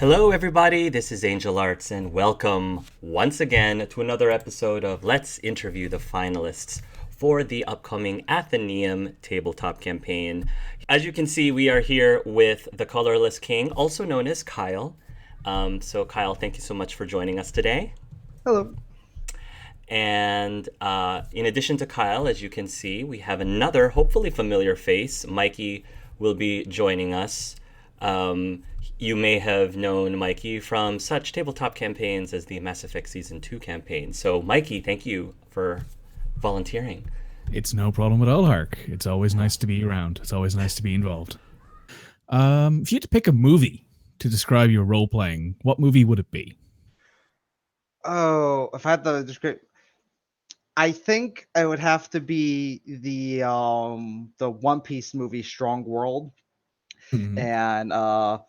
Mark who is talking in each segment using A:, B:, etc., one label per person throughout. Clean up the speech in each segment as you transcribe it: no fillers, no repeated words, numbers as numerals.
A: Hello, everybody. This is Angel Arts, and welcome once again to another episode of Let's Interview the Finalists for the upcoming Athenaeum tabletop campaign. As you can see, we are here with the Colorless King, also known as Kyle. So, Kyle, thank you so much for joining us today.
B: Hello.
A: And in addition to Kyle, as you can see, we have another hopefully familiar face. Mikey will be joining us. Um, you may have known Mikey from such tabletop campaigns as the Mass Effect Season 2 campaign. So, Mikey, thank you for volunteering.
C: It's no problem at all, Hark. It's always nice to be around. It's always nice to be involved. If you had to pick a movie to describe your role playing, what movie would it be?
B: Oh, if I had the description, I think it would have to be the One Piece movie Strong World.
C: Mhm.
B: And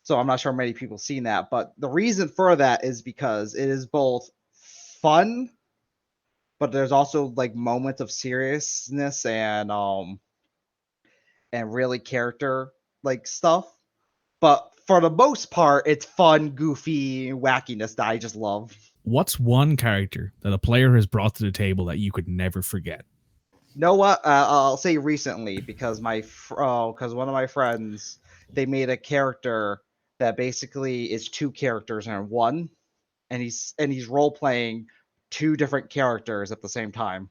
B: so I'm not sure many people seen that, but the reason for that is because it is both fun, but there's also like moments of seriousness and really character like stuff. But for the most part, it's fun, goofy wackiness that I just love.
C: What's one character that a player has brought to the table that you could never forget?
B: Know what? I'll say recently because because one of my friends they made a character that basically is two characters in one, and he's role playing two different characters at the same time.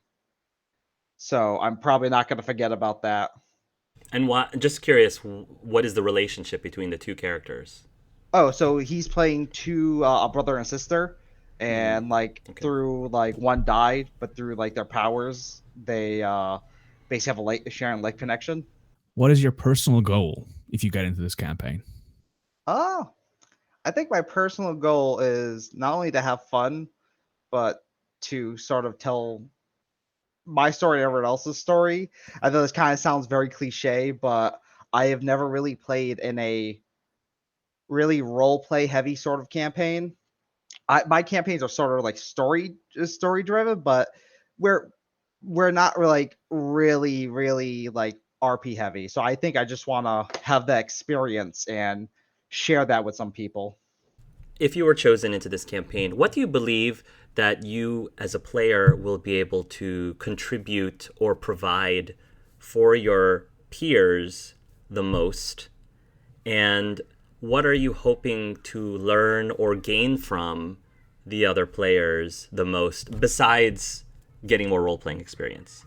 B: So I'm probably not going to forget about that.
A: And just curious, what is the relationship between the two characters?
B: Oh, so he's playing two a brother and sister,
A: Mm-hmm.
B: and like
A: Okay.
B: through like one died, but through like their powers, they basically have a light sharing light connection.
C: What is your personal goal if you get into this campaign?
B: Oh, I think my personal goal is not only to have fun, but to sort of tell my story and everyone else's story. I know this kind of sounds very cliche, but I have never really played in a really role play heavy sort of campaign. My campaigns are sort of like story driven, but we're we're not like really like RP heavy. So I think I just want to have that experience and share that with some people.
A: If you were chosen into this campaign, what do you believe that you as a player will be able to contribute or provide for your peers the most? And what are you hoping to learn or gain from the other players the most, besides getting more role playing experience?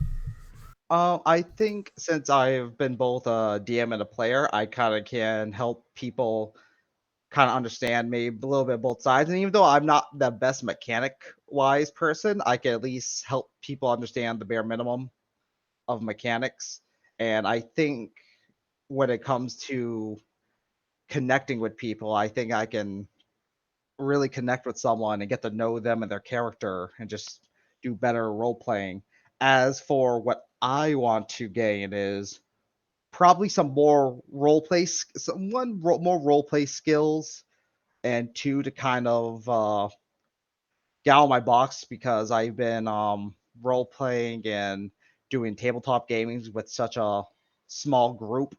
B: I think since I've been both a DM and a player, I kind of can help people kind of understand maybe a little bit both sides. And even though I'm not the best mechanic wise person, I can at least help people understand the bare minimum of mechanics. And I think when it comes to connecting with people, I think I can really connect with someone and get to know them and their character and just do better role playing. As for what I want to gain is probably some more role play, more role play skills, and two to kind of get out of my box because I've been role playing and doing tabletop gaming with such a small group,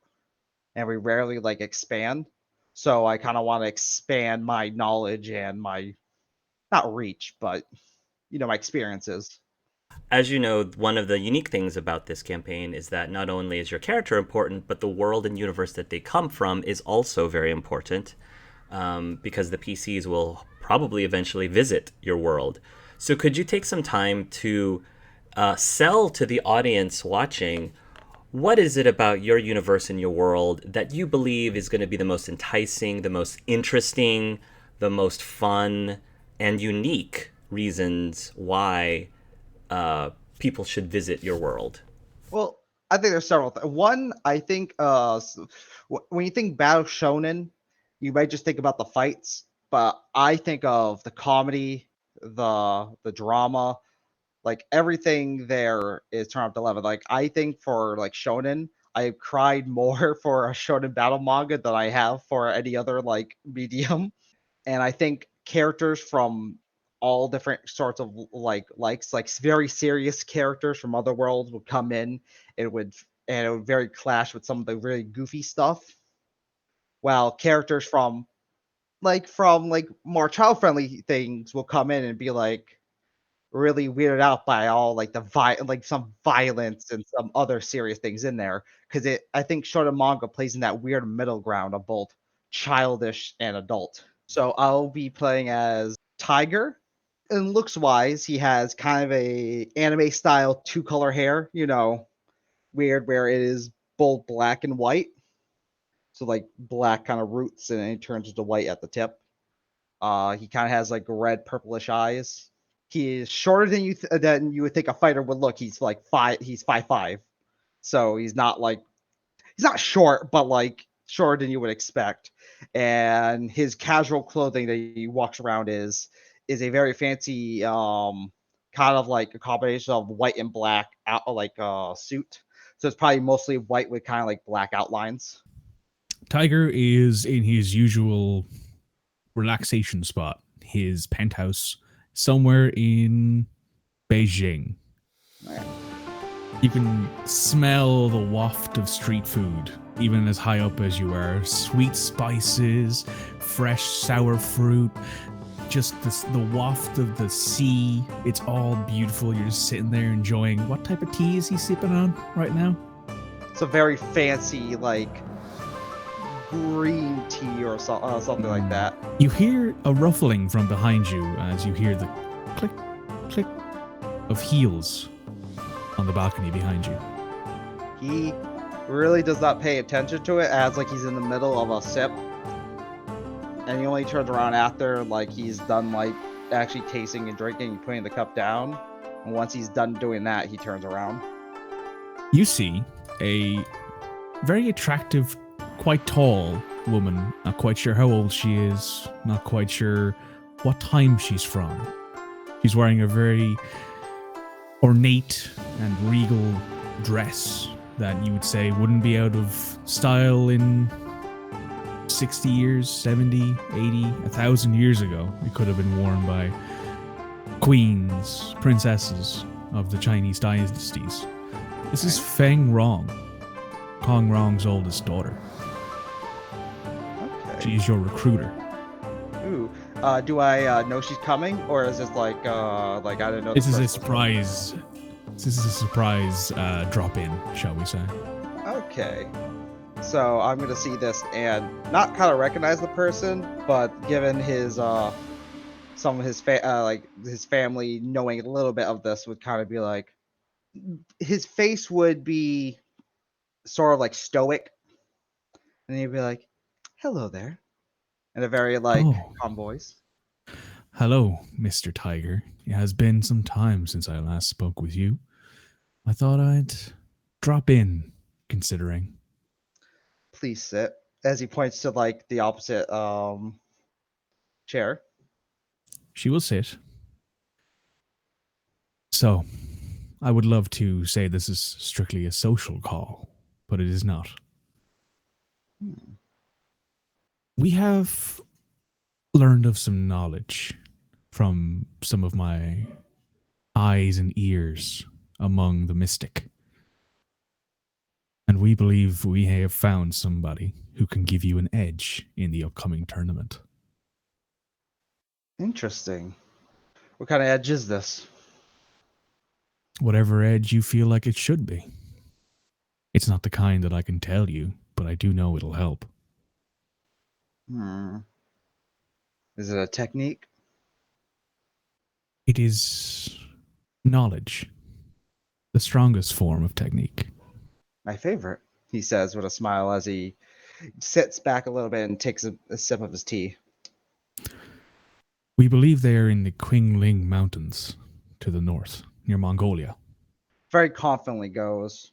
B: and we rarely like expand. So I kind of want to expand my knowledge and my not reach, but my experiences.
A: As you know, one of the unique things about this campaign is that not only is your character important, but the world and universe that they come from is also very important, because the PCs will probably eventually visit your world. So, could you take some time to sell to the audience watching what is it about your universe and your world that you believe is going to be the most enticing, the most interesting, the most fun, and unique reasons why people should visit your world?
B: Well, I think there's several. One, I think when you think Battle Shonen, you might just think about the fights, but I think of the comedy, the drama, like everything there is turned up to 11. Like I think for like shonen, I have cried more for a shonen battle manga than I have for any other like medium. And I think characters from all different sorts of like very serious characters from other worlds would come in. It would very clash with some of the really goofy stuff. While characters from like from like more child friendly things will come in and be like really weirded out by all like like some violence and some other serious things in there because it I think shonen manga plays in that weird middle ground of both childish and adult. So I'll be playing as Tiger. And looks wise, he has kind of a anime style two color hair, weird where it is both black and white. So like black kind of roots and it turns into white at the tip. He kind of has like red purplish eyes. He is shorter than you would think a fighter would look. He's like five. He's 5'5", so he's not short, but like shorter than you would expect. And his casual clothing that he walks around is a very fancy kind of like a combination of white and black out like suit. So it's probably mostly white with kind of like black outlines.
C: Tiger is in his usual relaxation spot, his penthouse somewhere in Beijing.
B: Man.
C: You can smell the waft of street food, even as high up as you are. Sweet spices, fresh sour fruit, just the waft of the sea. It's all beautiful. You're just sitting there enjoying. What type of tea is he sipping on right now?
B: It's a very fancy, like, green tea or something like that.
C: You hear a ruffling from behind you as you hear the click, click of heels on the balcony behind you.
B: He really does not pay attention to it as like he's in the middle of a sip. And he only turns around after like he's done like actually tasting and drinking and putting the cup down. And once he's done doing that, he turns around.
C: You see a very attractive, quite tall woman. Not quite sure how old she is. Not quite sure what time she's from. She's wearing a very ornate and regal dress that you would say wouldn't be out of style in 60 years, 70, 80, 1,000 years ago. It could have been worn by queens, princesses of the Chinese dynasties. This is Feng Rong, Kong Rong's oldest daughter.
B: Okay.
C: She's your recruiter.
B: Ooh. Do I know she's coming, or is this like I don't know?
C: This is a surprise. This is a surprise drop in, shall we say?
B: Okay. So I'm gonna see this and not kind of recognize the person, but given his some of his his family knowing a little bit of this would kind of be like his face would be sort of like stoic, and he'd be like, "Hello there," in a very like calm voice.
C: Hello, Mr. Tiger. It has been some time since I last spoke with you. I thought I'd drop in, considering.
B: Please sit. As he points to like the opposite chair.
C: She will sit. So, I would love to say this is strictly a social call, but it is not. We have learned of some knowledge from some of my eyes and ears among the mystic. And we believe we have found somebody who can give you an edge in the upcoming tournament.
B: Interesting. What kind of edge is this?
C: Whatever edge you feel like it should be. It's not the kind that I can tell you, but I do know it'll help.
B: Is it a technique?
C: It is knowledge. The strongest form of technique.
B: My favorite, he says with a smile as he sits back a little bit and takes a sip of his tea.
C: We believe they are in the Qingling Mountains to the north, near Mongolia.
B: Very confidently goes,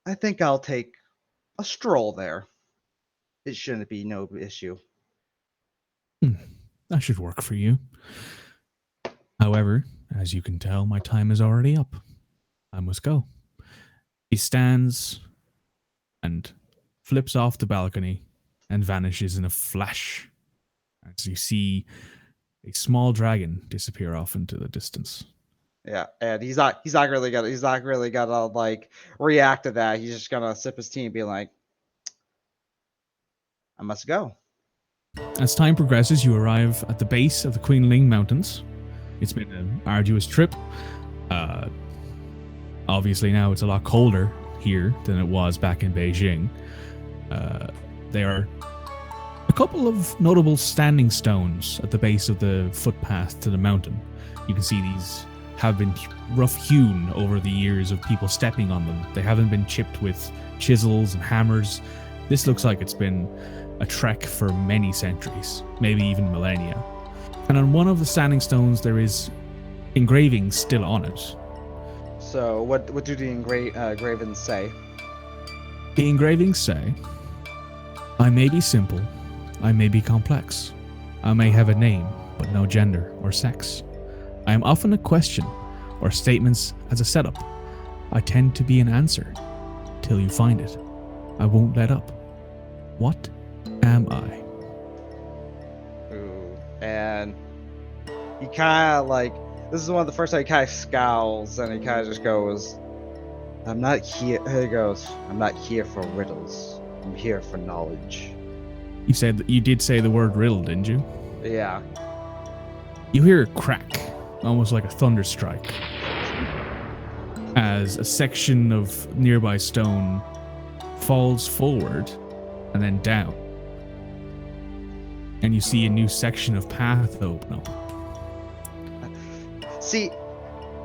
B: I think I'll take a stroll there. It shouldn't be no issue.
C: That should work for you. However, as you can tell, my time is already up. I must go. He stands and flips off the balcony and vanishes in a flash as you see a small dragon disappear off into the distance.
B: Yeah, and he's not really gonna like react to that. He's just gonna sip his tea and be like, I must go.
C: As time progresses, you arrive at the base of the Queen Ling Mountains. It's been an arduous trip. Obviously now it's a lot colder here than it was back in Beijing. There are a couple of notable standing stones at the base of the footpath to the mountain. You can see these have been rough hewn over the years of people stepping on them. They haven't been chipped with chisels and hammers. This looks like it's been a trek for many centuries, maybe even millennia. And on one of the standing stones there is engravings still on it.
B: So what do the engravings say?
C: The engravings say, "I may be simple, I may be complex, I may have a name, but no gender or sex. I am often a question, or statements as a setup. I tend to be an answer, till you find it. I won't let up. What am I?"
B: Ooh, and he kind of like, this is one of the first time he kind of scowls, and he kind of just goes, "I'm not here." He goes, "I'm not here for riddles. I'm here for knowledge."
C: You said that you did say the word riddle, didn't you?
B: Yeah.
C: You hear a crack, almost like a thunder strike, as a section of nearby stone falls forward and then down. And you see a new section of path open up.
B: See,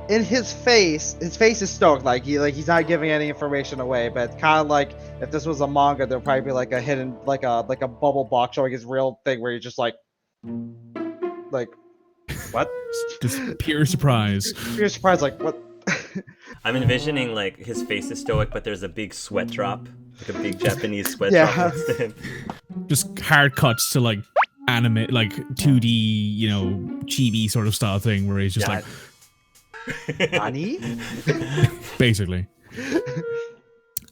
B: in his face is stoked. Like he's not giving any information away. But it's kind of like if this was a manga, there'd probably be like a hidden, like a bubble box showing his real thing, where you're just like, what?
C: Just pure surprise.
B: Pure surprise, like what?
A: I'm envisioning like his face is stoic, but there's a big sweat drop, like a big Japanese sweat
B: Yeah.
A: drop next to him.
C: Just hard cuts to like anime, like 2D, you know, chibi sort of style thing where he's just
A: Yeah.
C: like,
B: Nani?
C: basically.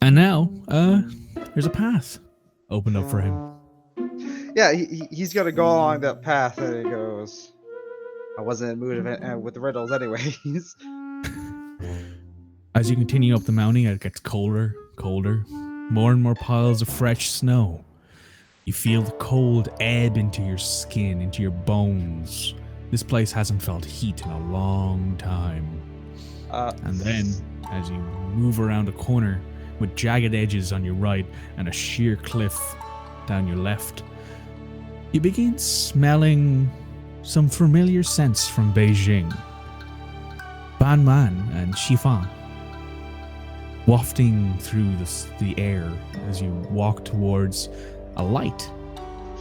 C: And now, there's a path opened up for him.
B: Yeah, he's gonna go along that path, and he goes, "I wasn't in the mood with riddles, anyways."
C: As you continue up the mountain, it gets colder, colder. More and more piles of fresh snow. You feel the cold ebb into your skin, into your bones. This place hasn't felt heat in a long time. And then, as you move around a corner with jagged edges on your right and a sheer cliff down your left, you begin smelling some familiar scents from Beijing. Banman and chiffon, wafting through the air as you walk towards a light.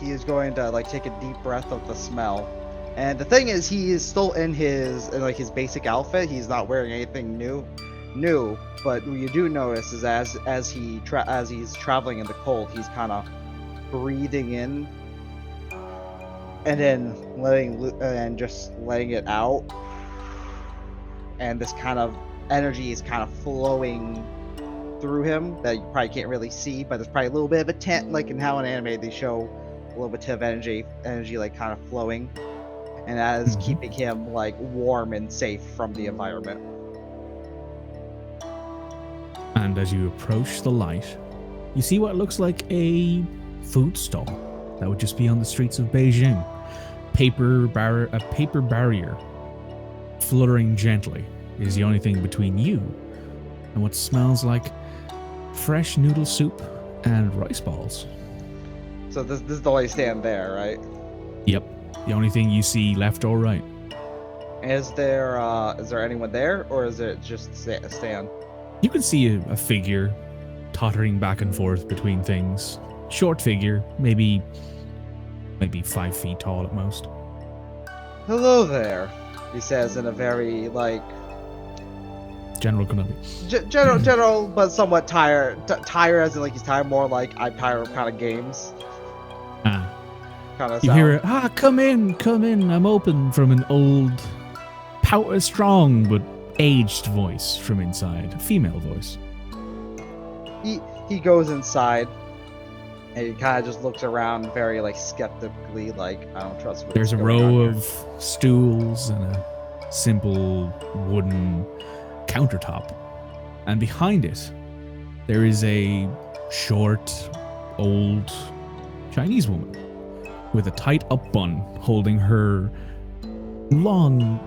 B: He is going to like take a deep breath of the smell. And the thing is, he is still in his basic outfit. He's not wearing anything new. But what you do notice is as he's traveling in the cold, he's kind of breathing in and then just letting it out. And this kind of energy is kind of flowing through him that you probably can't really see, but there's probably a little bit of a tent, like in how in anime they show a little bit of energy like kind of flowing, and that is keeping him like warm and safe from the environment.
C: And as you approach the light, you see what looks like a food stall that would just be on the streets of Beijing. A paper barrier fluttering gently is the only thing between you and what smells like fresh noodle soup and rice balls.
B: So this is the only stand there, right?
C: Yep, the only thing you see left or right.
B: Is there anyone there, or is it just a stand?
C: You can see a figure tottering back and forth between things. Short figure, maybe 5 feet tall at most.
B: "Hello there," he says in a very like
C: General Kenobi.
B: general, but somewhat tired as in like he's tired, more like I'm tired of kind of games. Kind of.
C: You hear it, come in, I'm open, from an old, strong but aged voice from inside, a female voice.
B: He goes inside, and he kind of just looks around very like skeptically, like I don't trust.
C: There's a row of stools and a simple wooden countertop, and behind it there is a short, old Chinese woman with a tight up bun holding her long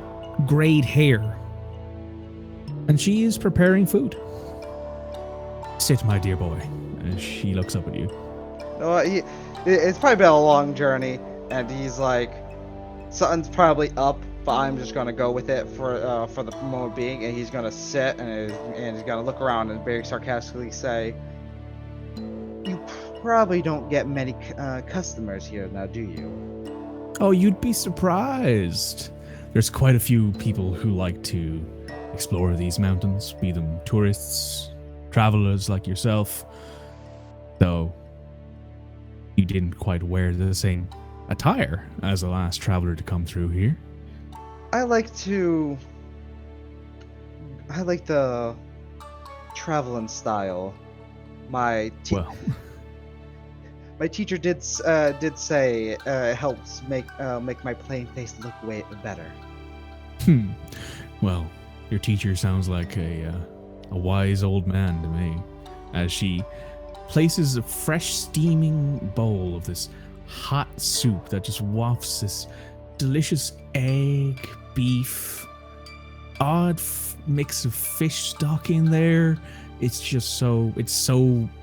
C: grayed hair. And she is preparing food. Sit, my dear boy. And she looks up at you.
B: No, it's probably been a long journey, and he's like, something's probably up, but I'm just gonna go with it for the moment being. And he's gonna sit and he's gonna look around and very sarcastically say, "You probably don't get many customers here now, do you?"
C: Oh, you'd be surprised. There's quite a few people who like to explore these mountains, be them tourists, travelers like yourself. Though you didn't quite wear the same attire as the last traveler to come through here.
B: I like the traveling style. My teacher did say it helps make my plain face look way better.
C: Well, your teacher sounds like a wise old man to me, as she places a fresh steaming bowl of this hot soup that just wafts this delicious egg, beef, odd mix of fish stock in there. It's so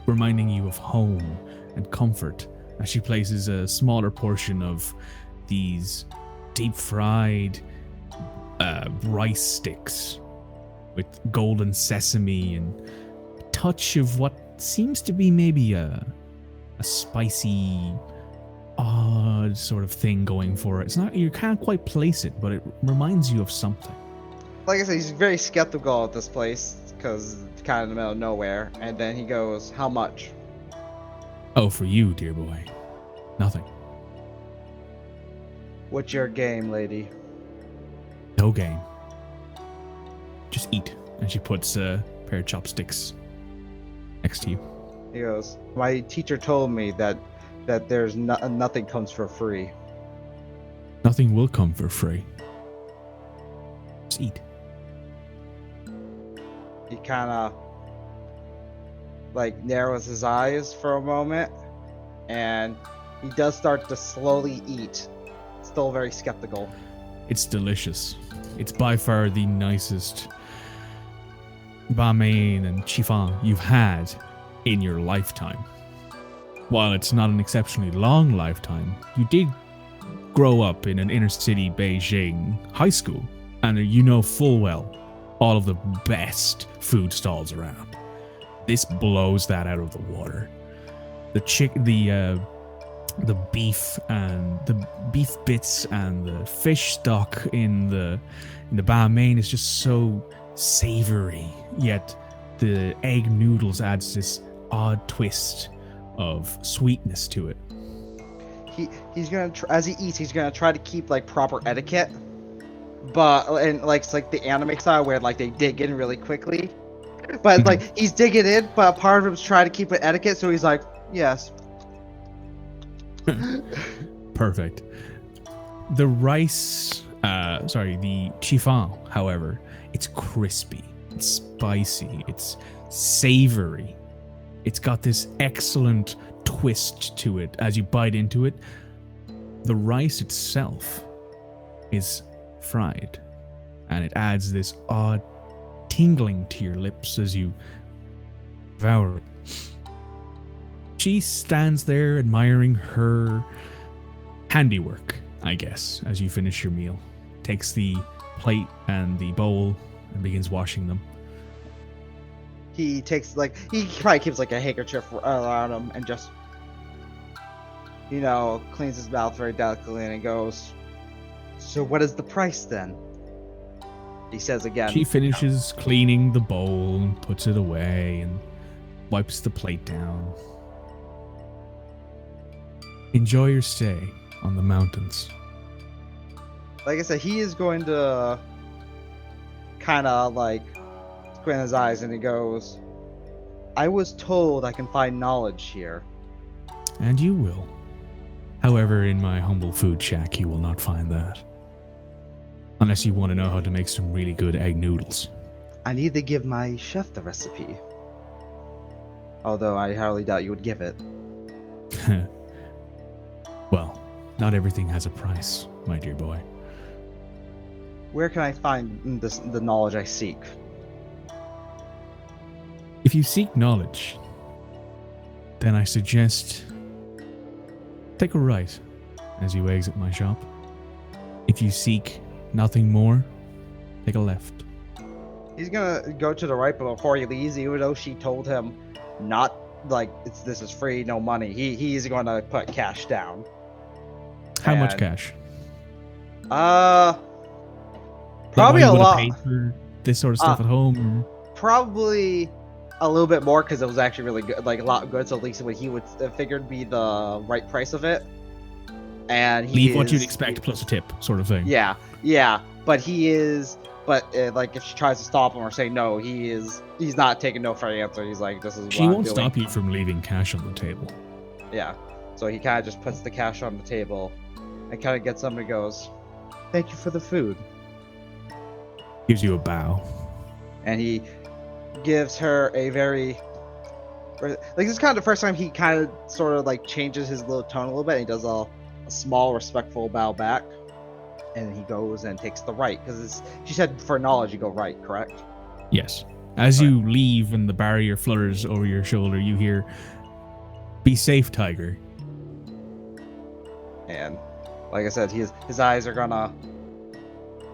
C: reminding you of home and comfort, as she places a smaller portion of these deep fried rice sticks with golden sesame and a touch of what seems to be maybe a spicy, odd sort of thing going for it. It's not, you can't quite place it, but it reminds you of something.
B: Like I said, he's very skeptical at this place because it's kind of in the middle of nowhere. And then he goes, "How much?"
C: Oh, for you, dear boy. Nothing.
B: "What's your game, lady?"
C: No game. Just eat. And she puts a pair of chopsticks next to you.
B: He goes, "My teacher told me that there's nothing comes for free."
C: Nothing will come for free. Just eat.
B: He kind of like narrows his eyes for a moment, and he does start to slowly eat. Still very skeptical.
C: It's delicious. It's by far the nicest banh and chiffon you've had in your lifetime. While it's not an exceptionally long lifetime, you did grow up in an inner city Beijing high school, and you know full well all of the best food stalls around. This blows that out of the water. The beef and the beef bits and the fish stock in the banh mi is just so savory, yet the egg noodles adds this odd twist of sweetness to it.
B: He's gonna as he eats, he's gonna try to keep like proper etiquette, but like it's like the anime style where like they dig in really quickly, but like he's digging in, but part of him's trying to keep it etiquette, so he's like, "Yes."
C: Perfect. The rice, the chiffon, however, it's crispy, it's spicy, it's savory. It's got this excellent twist to it as you bite into it. The rice itself is fried, and it adds this odd tingling to your lips as you devour it. She stands there admiring her handiwork, I guess, as you finish your meal. Takes the plate and the bowl and begins washing them.
B: He probably keeps like a handkerchief around him and just, cleans his mouth very delicately, and he goes, "So what is the price then?" He says again.
C: She finishes cleaning the bowl and puts it away and wipes the plate down. Enjoy your stay on the mountains.
B: Like I said, he is going to kind of like squint his eyes, and he goes, "I was told I can find knowledge here."
C: And you will. However, in my humble food shack, you will not find that. Unless you want to know how to make some really good egg noodles.
B: I need to give my chef the recipe. Although I hardly doubt you would give it.
C: Well, Not everything has a price, my dear boy.
B: Where can I find the knowledge I seek?
C: If you seek knowledge, then I suggest take a right as you exit my shop. If you seek nothing more, take a left.
B: He's gonna go to the right, but before he leaves, even though she told him not this is free, no money, he's gonna put cash down.
C: How much
B: And,
C: cash?
B: Probably
C: Like
B: a
C: what you
B: lot.
C: would've paid for this sort of stuff at home.
B: Probably a little bit more because it was actually really good, like a lot good. So at least what he would figured be the right price of it. And
C: Leave what you'd expect plus a tip, sort of thing.
B: Yeah. But he is. But like if she tries to stop him or say no, he's not taking no for an answer. He's like, this is what
C: She
B: I'm
C: won't
B: doing.
C: stop you from leaving cash on the table.
B: Yeah. So he kind of just puts the cash on the table and kind of gets up and goes, "Thank you for the food."
C: Gives you a bow.
B: And he gives her a very like this is kind of the first time he kind of sort of like changes his little tone a little bit. And he does a small respectful bow back, and he goes and takes the right because she said for knowledge you go right, correct?
C: Yes. As you leave and the barrier flutters over your shoulder, you hear, "Be safe, Tiger."
B: And like I said, his eyes are gonna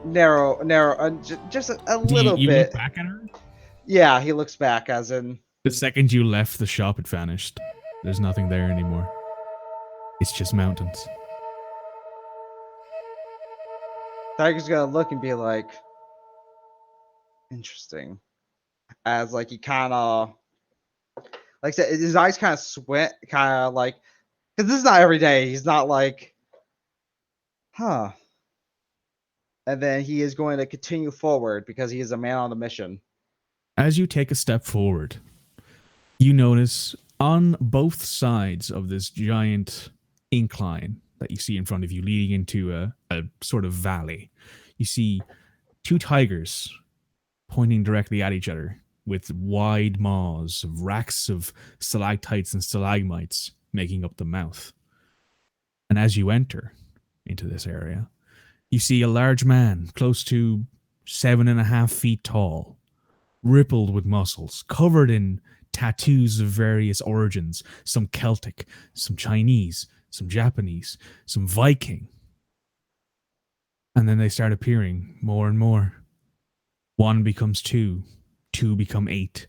B: narrow just a little
C: You
B: bit.
C: look back at her?
B: Yeah, he looks back as in
C: The second you left the shop, it vanished. There's nothing there anymore. It's just mountains.
B: Tiger's gonna look and be like, interesting. As like he kind of, like I said, his eyes kind of squint, kind of like, because this is not every day. He's not like, huh. And then he is going to continue forward because he is a man on a mission.
C: As you take a step forward, you notice on both sides of this giant incline that you see in front of you, leading into a sort of valley, you see two tigers pointing directly at each other with wide maws of racks of stalactites and stalagmites making up the mouth. And as you enter into this area, you see a large man close to 7.5 feet tall, rippled with muscles, covered in tattoos of various origins, some Celtic, some Chinese, some Japanese, some Viking. And then they start appearing more and more. 1 becomes 2, 2 become 8,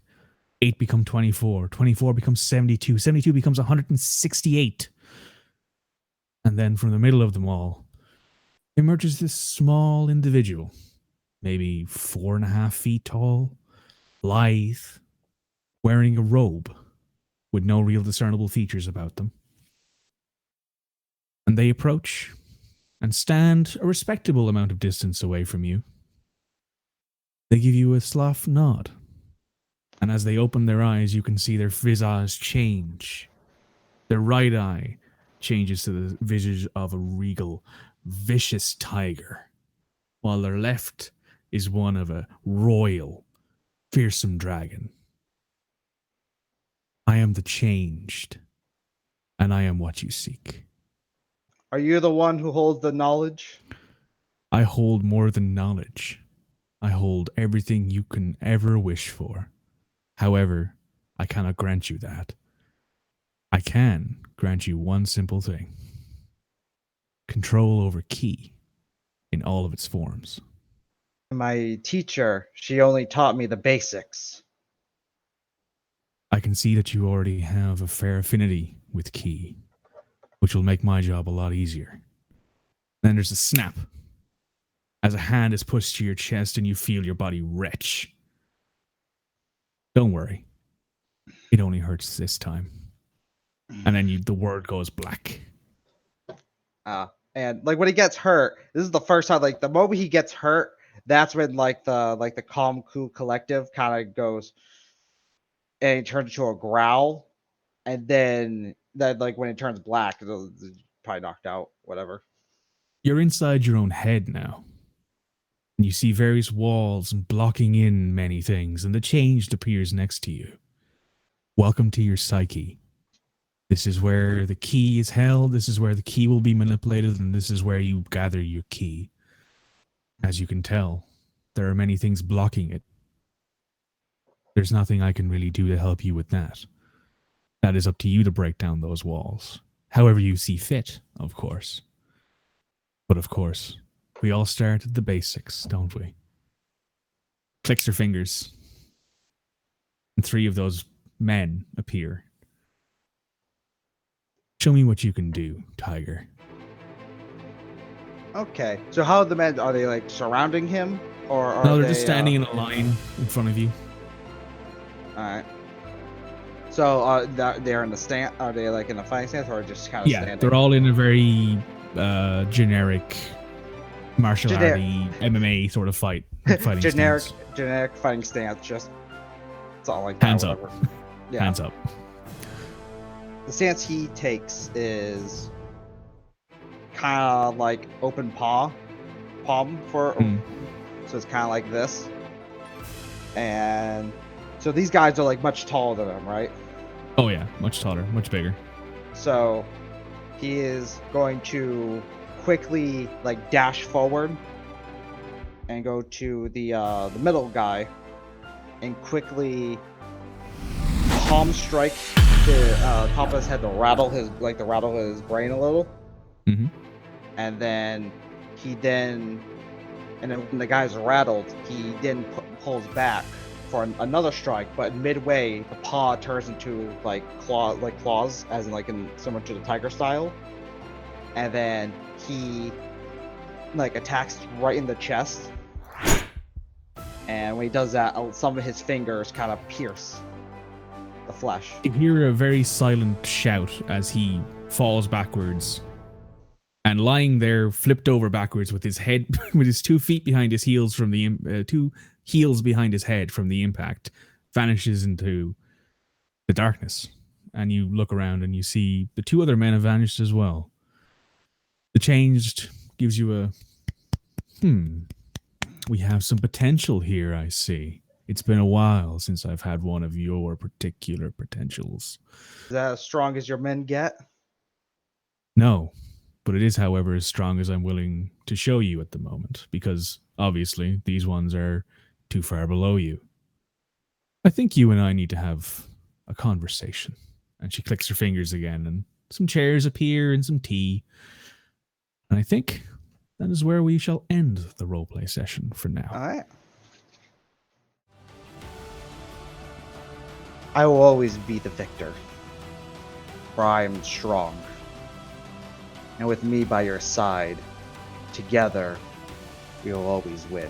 C: 8 become 24, 24 becomes 72, 72 becomes 168. And then from the middle of them all emerges this small individual, maybe 4.5 feet tall, lithe, wearing a robe with no real discernible features about them. And they approach and stand a respectable amount of distance away from you. They give you a slough nod. And as they open their eyes, you can see their visage change. Their right eye changes to the visage of a regal, vicious tiger, while their left is one of a royal, fearsome dragon. I am the changed, and I am what you seek.
B: Are you the one who holds the knowledge?
C: I hold more than knowledge. I hold everything you can ever wish for. However, I cannot grant you that. I can grant you one simple thing. Control over ki in all of its forms.
B: My teacher, she only taught me the basics.
C: I can see that you already have a fair affinity with ki, which will make my job a lot easier. Then there's a snap as a hand is pushed to your chest and you feel your body retch. Don't worry. It only hurts this time. And then the word goes black.
B: And like when he gets hurt, this is the first time, like the moment he gets hurt, that's when like the calm cool collective kind of goes and it turns into a growl. And then that like when it turns black, it's probably knocked out, whatever.
C: You're inside your own head now. And you see various walls blocking in many things, and the changed appears next to you. Welcome to your psyche. This is where the key is held. This is where the key will be manipulated, and this is where you gather your key. As you can tell, there are many things blocking it. There's nothing I can really do to help you with that. That is up to you to break down those walls. However you see fit, of course. But of course, we all start at the basics, don't we? Clicks her fingers. And 3 of those men appear. Show me what you can do, Tiger.
B: Okay. So how are the men? Are they like surrounding him, or are
C: No, they're
B: they
C: just standing in a line in front of you.
B: All right. So they're in the stand. Are they like in a fighting stance, or just kind of
C: Yeah,
B: standing?
C: they're all in a very generic martial arty MMA sort of fighting
B: generic
C: stance.
B: generic fighting stance. Just it's all like
C: Hands
B: that,
C: up.
B: whatever. Yeah.
C: Hands up.
B: The stance he takes is kind of like open palm for. So it's kind of like this. And so these guys are like much taller than him, right?
C: Oh yeah, much taller, much bigger.
B: So he is going to quickly like dash forward and go to the middle guy and quickly palm strike the top of his head to rattle his brain a little.
C: Mm-hmm.
B: And then when the guy's rattled, he then pulls back for another strike, but midway the paw turns into claws, as in similar to the tiger style, and then he attacks right in the chest. And when he does that, some of his fingers kind of pierce the flesh.
C: You hear a very silent shout as he falls backwards. And lying there, flipped over backwards with his head, with his 2 feet behind his heels from the 2 heels behind his head from the impact, vanishes into the darkness. And you look around and you see the 2 other men have vanished as well. The changed gives you a, we have some potential here, I see. It's been a while since I've had one of your particular potentials.
B: Is that as strong as your men get?
C: No. But it is, however, as strong as I'm willing to show you at the moment, because obviously these ones are too far below you. I think you and I need to have a conversation. And she clicks her fingers again, and some chairs appear and some tea. And I think that is where we shall end the roleplay session for now.
B: All right. I will always be the victor, for I am strong. And with me by your side, together, we will always win.